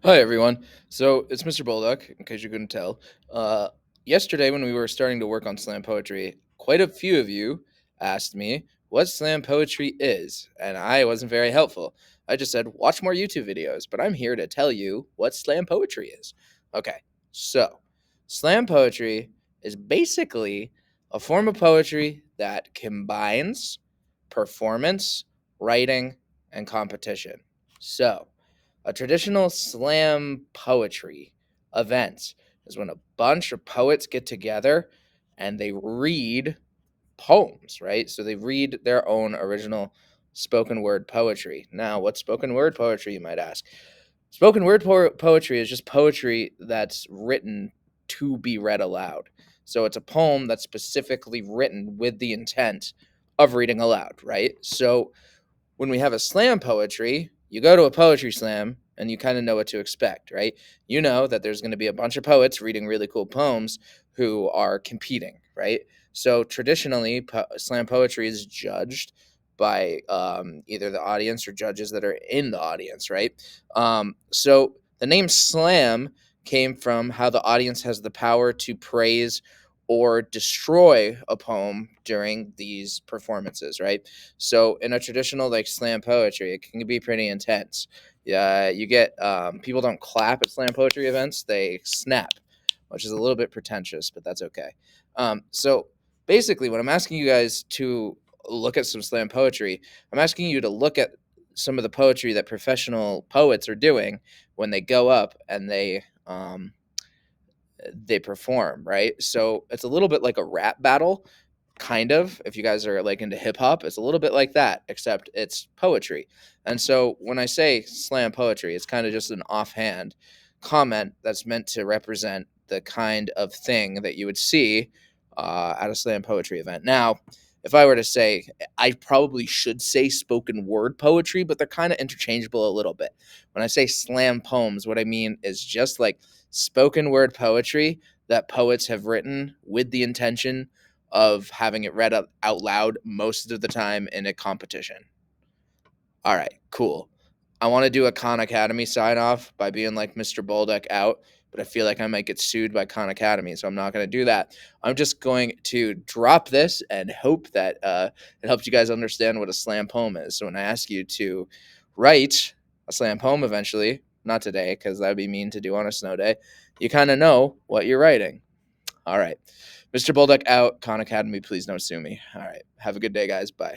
Hi everyone. So it's Mr. Bulldog, in case you couldn't tell. Uh, Yesterday, when we were starting to work on slam poetry, quite a few of you asked me what slam poetry is, and I wasn't very helpful. I just said, watch more YouTube videos, but I'm here to tell you what slam poetry is. Okay, so slam poetry is basically a form of poetry that combines performance, writing, and competition. So, a traditional slam poetry event is when a bunch of poets get together and they read poems, right? So they read their own original spoken word poetry. Now, what's spoken word poetry, you might ask? Spoken word poetry is just poetry that's written to be read aloud. So it's a poem that's specifically written with the intent of reading aloud, right? So when we have a slam poetry, you go to a poetry slam and you kind of know what to expect, right? You know that there's going to be a bunch of poets reading really cool poems who are competing, right? So traditionally, slam poetry is judged by either the audience or judges that are in the audience, right? So the name slam came from how the audience has the power to praise or destroy a poem during these performances, right? So in a traditional like slam poetry, it can be pretty intense. Yeah, you get people don't clap at slam poetry events; they snap, which is a little bit pretentious, but that's okay. So basically, when I'm asking you guys to look at some slam poetry, I'm asking you to look at some of the poetry that professional poets are doing when they go up and they perform, right? So it's a little bit like a rap battle, kind of. If you guys are like into hip hop, it's a little bit like that, except it's poetry. And so when I say slam poetry, it's kind of just an offhand comment that's meant to represent the kind of thing that you would see at a slam poetry event. Now, if I were to say, I probably should say spoken word poetry, but they're kind of interchangeable a little bit. When I say slam poems, what I mean is just like spoken word poetry that poets have written with the intention of having it read out loud most of the time in a competition. All right, cool. I want to do a Khan Academy sign off by being like Mr. Bolduck out, but I feel like I might get sued by Khan Academy, so I'm not going to do that. I'm just going to drop this and hope that it helps you guys understand what a slam poem is. So when I ask you to write a slam poem eventually, not today, because that would be mean to do on a snow day, you kind of know what you're writing. All right. Mr. Bolduck out. Khan Academy, please don't sue me. All right. Have a good day, guys. Bye.